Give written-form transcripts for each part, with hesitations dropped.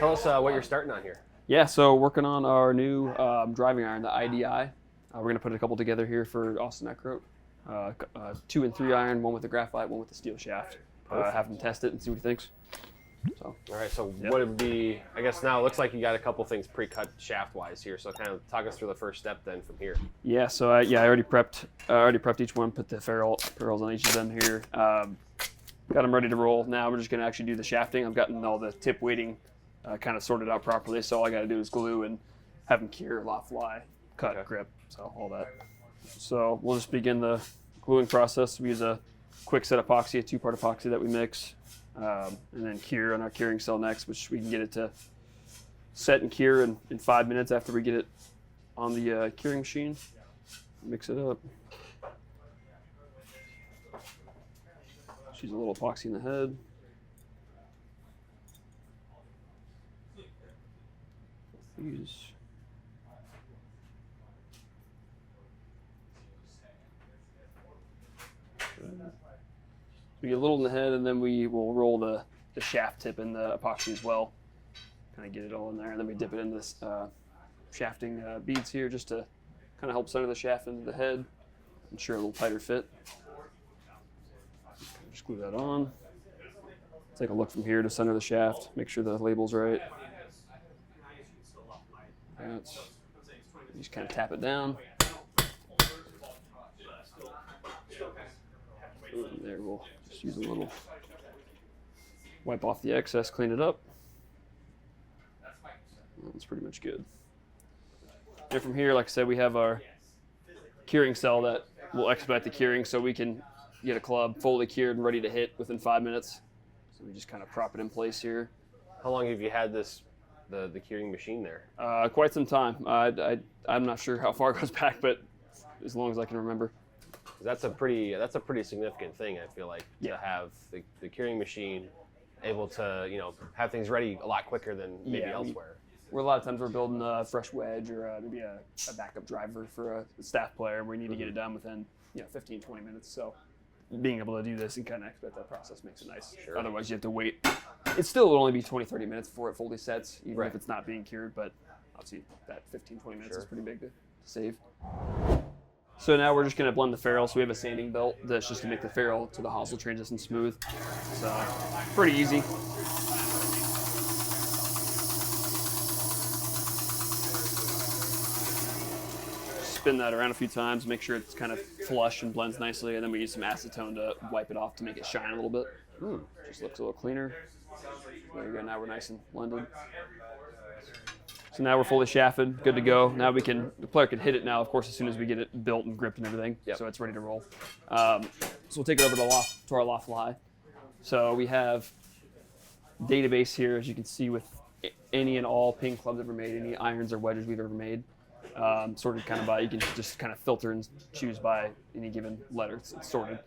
Tell us what you're starting on here. Yeah, so working on our new driving iron, the iDi. We're going to put a couple together here for Austin Eckroat. 2 and 3 iron, one with the graphite, one with the steel shaft. Have him test it and see what he thinks. So. All right, so what would be, I guess now it looks like you got a couple things pre-cut shaft-wise here, so kind of talk us through the first step then from here. Yeah, so I already prepped each one, put the ferrules on each of them here. Got them ready to roll. Now we're just going to actually do the shafting. I've gotten all the tip weighting kind of sorted out properly, so all I got to do is glue and have them cure, loft, fly, cut, grip, so all that. So we'll just begin the gluing process. We use a quick set epoxy, a 2-part epoxy that we mix, and then cure on our curing cell next, which we can get it to set and cure in 5 minutes after we get it on the curing machine. Mix it up. Just use a little epoxy in the head. These. We get a little in the head, and then we will roll the shaft tip in the epoxy as well. Kind of get it all in there, and then we dip it in this shafting beads here just to kind of help center the shaft into the head, ensure a little tighter fit. Just glue that on. Take a look from here to center the shaft, make sure the label's right. Just kind of tap it down. And there, we'll just use a little wipe off the excess, clean it up. That's pretty much good. And from here, like I said, we have our curing cell that will expedite the curing so we can get a club fully cured and ready to hit within 5 minutes. So we just kind of prop it in place here. How long have you had this, the curing machine there? Quite some time. I'm not sure how far it goes back, but as long as I can remember. That's a pretty significant thing, I feel like, to have the curing machine able to, have things ready a lot quicker than maybe elsewhere. A lot of times we're building a fresh wedge or maybe a backup driver for a staff player, and we need to get it done within 15, 20 minutes. So being able to do this and kind of expedite that process makes it nice. Sure. Otherwise you have to wait. It still will only be 20, 30 minutes before it fully sets, even if it's not being cured, but obviously that 15, 20 minutes is pretty big to save. So now we're just going to blend the ferrule. So we have a sanding belt that's just to make the ferrule to the hosel transition smooth. So pretty easy. Spin that around a few times, make sure it's kind of flush and blends nicely, and then we use some acetone to wipe it off to make it shine a little bit. Just looks a little cleaner. There you go, now we're nice and blended. So now we're fully shafted, good to go. Now the player can hit it now, of course, as soon as we get it built and gripped and everything, so it's ready to roll. So we'll take it over to our Loft Fly. So we have a database here, as you can see, with any and all ping clubs ever made, any irons or wedges we've ever made. Sorted kind of by, you can just kind of filter and choose by any given letter. It's sorted.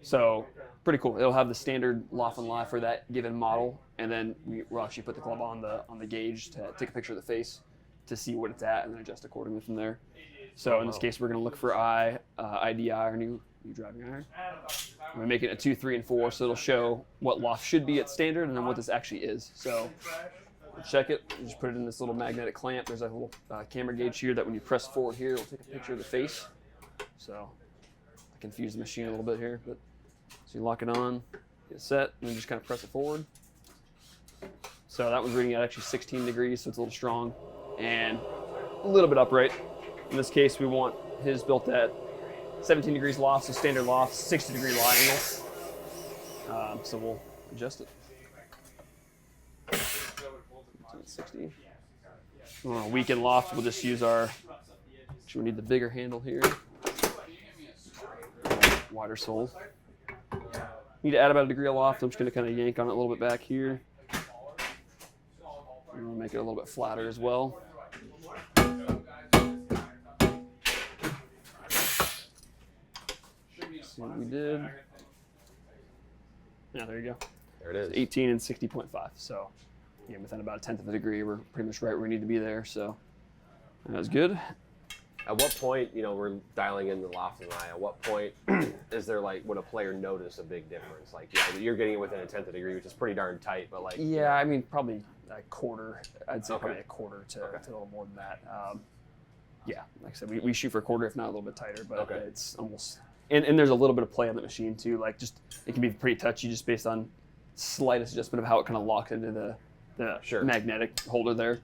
So pretty cool. It'll have the standard Loft and Lie for that given model, and then we'll actually put the club on the gauge to take a picture of the face to see what it's at and then adjust accordingly from there. So in this case, we're going to look for iDi, our new driving iron. We're making it a 2, 3, and 4, so it'll show what Loft should be at standard and then what this actually is. So we'll check it. We'll just put it in this little magnetic clamp. There's a little camera gauge here that when you press forward here, it'll take a picture of the face. So I confused the machine a little bit here, but so you lock it on, get it set, and then just kind of press it forward. So that one's reading at actually 16 degrees, so it's a little strong and a little bit upright. In this case, we want his built at 17 degrees loft, so standard loft, 60-degree lie angle. So we'll adjust it. 60. On a weakened loft, we'll just use actually we need the bigger handle here. Wider sole. Need to add about a degree of loft. I'm just going to kind of yank on it a little bit back here. And we'll make it a little bit flatter as well. See what we did. Yeah, there you go. There it is. It's 18 and 60.5. So again, within about 1/10 of a degree, we're pretty much right where we need to be there. So that was good. At what point, we're dialing in the loft and lie, at what point is there would a player notice a big difference? You're getting it within a 1/10 of a degree, which is pretty darn tight, but Yeah, I mean, probably a quarter. I'd say probably a quarter to a little more than that. Yeah, like I said, we shoot for a quarter, if not a little bit tighter, but it's almost. And there's a little bit of play on the machine too. Like just it can be pretty touchy just based on slightest adjustment of how it kind of locks into the magnetic holder there,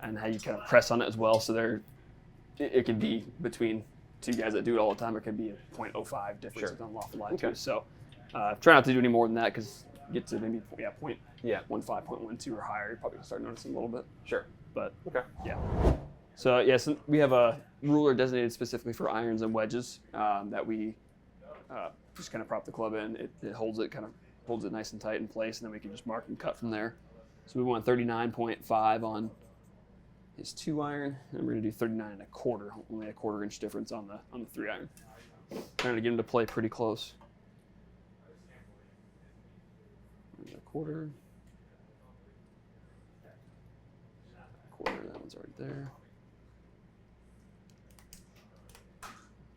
and how you kind of press on it as well. So it can be between two guys that do it all the time. It can be a 0.05 difference on Loft line too. So try not to do any more than that, because get to maybe 0.15, 0.12 or higher, you're probably gonna start noticing a little bit. Sure. But So so we have a ruler designated specifically for irons and wedges that we just kind of prop the club in. It holds it nice and tight in place, and then we can just mark and cut from there. So we want 39.5 on his 2 iron, and we're gonna do 39.25, only a quarter-inch difference on the 3 iron. Trying to get him to play pretty close. A quarter, that one's already there.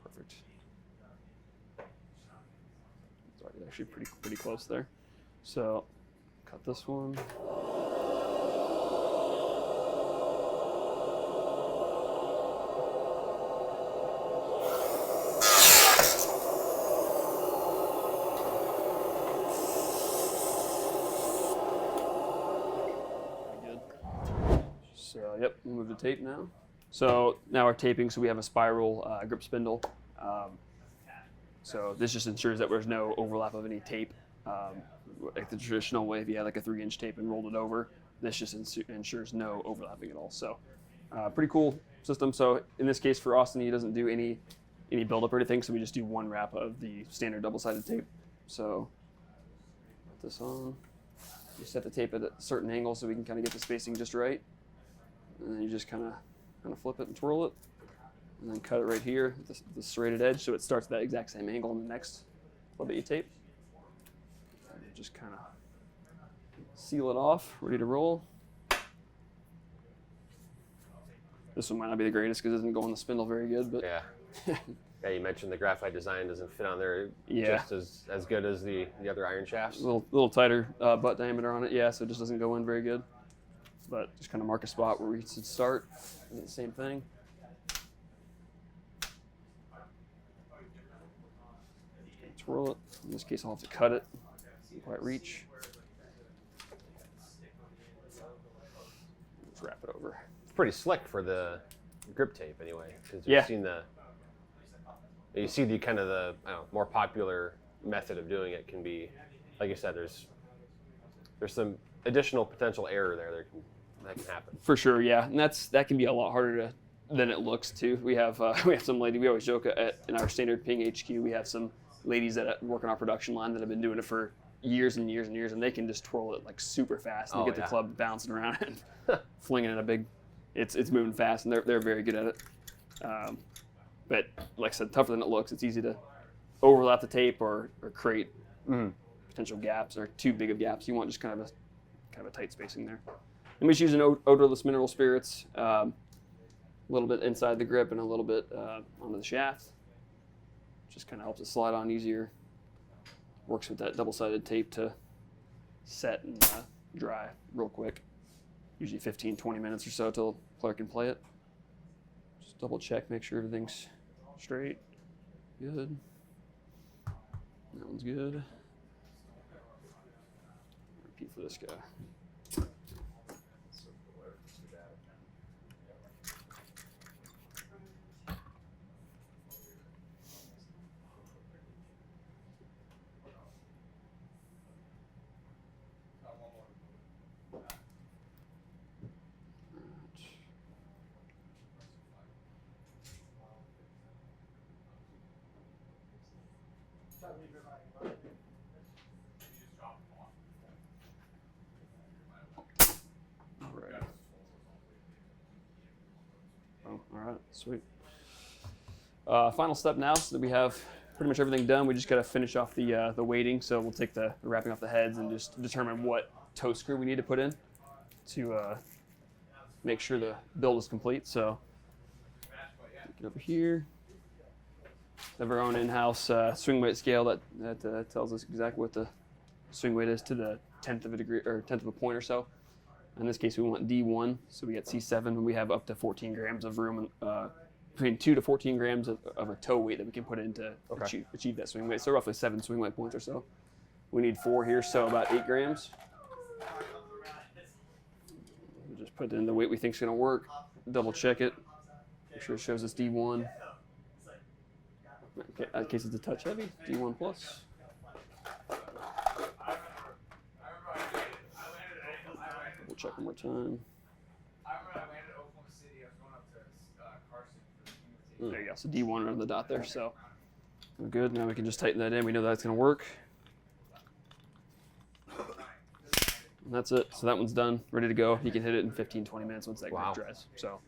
Perfect. It's already actually pretty close there. So cut this one. So yep, we'll move the tape now. So now our taping, so we have a spiral grip spindle. So this just ensures that there's no overlap of any tape. Like the traditional way, if you had like a 3-inch tape and rolled it over, this just ensures no overlapping at all. So pretty cool system. So in this case for Austin, he doesn't do any buildup or anything, so we just do 1 wrap of the standard double-sided tape. So put this on. You set the tape at a certain angle so we can kind of get the spacing just right. And then you just kind of flip it and twirl it, and then cut it right here at the serrated edge, so it starts at that exact same angle in the next club that you tape. And you just kind of seal it off, ready to roll. This one might not be the greatest because it doesn't go on the spindle very good, but yeah, you mentioned the graphite design doesn't fit on there just as good as the other iron shafts. A little tighter butt diameter on it, so it just doesn't go in very good. But just kind of mark a spot where we should start. And do the same thing. Twirl it. In this case, I'll have to cut it. Can't quite reach. Let's wrap it over. It's pretty slick for the grip tape, anyway. Because you've seen you see the kind of the more popular method of doing it can be, like you said, there's some additional potential error there that can happen. For sure, and that can be a lot harder than it looks too. We have some lady. We always joke in our standard ping HQ. We have some ladies that work on our production line that have been doing it for years and years and years, and they can just twirl it like super fast and get the club bouncing around and flinging it a big. It's moving fast, and they're very good at it. But like I said, tougher than it looks. It's easy to overlap the tape or create potential gaps or too big of gaps. You want just kind of a tight spacing there. And we just use odorless mineral spirits, a little bit inside the grip and a little bit onto the shaft. Just kind of helps it slide on easier. Works with that double-sided tape to set and dry real quick. Usually 15, 20 minutes or so till the player can play it. Just double check, make sure everything's straight. Good. That one's good. Repeat for this guy. All right, sweet. Final step now, so that we have pretty much everything done. We just got to finish off the weighting. So we'll take the wrapping off the heads and just determine what toe screw we need to put in to make sure the build is complete. So get over here. We have our own in-house swing weight scale that tells us exactly what the swing weight is to the 10th of a degree or 10th of a point or so. In this case, we want D1, so we get C7, and we have up to 14 grams of room, between 2 to 14 grams of a toe weight that we can put in to achieve that swing weight. So roughly 7 swing weight points or so. We need 4 here, so about 8 grams. We'll just put in the weight we think is going to work, double check it, make sure it shows us D1. Okay, in case it's a touch heavy, D1 plus. We'll check one more time. There you go, so D1 on the dot there, so we're good. Now we can just tighten that in. We know that's going to work. And that's it. So that one's done, ready to go. You can hit it in 15, 20 minutes once that grip dries. So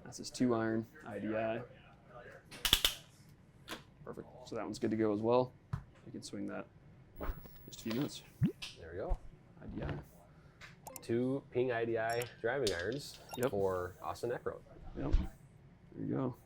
that's his 2-iron iDi. Perfect. So that one's good to go as well. You can swing that just a few minutes. There we go. iDi. 2 Ping iDi driving irons for Austin Eckroat. Yep. There you go.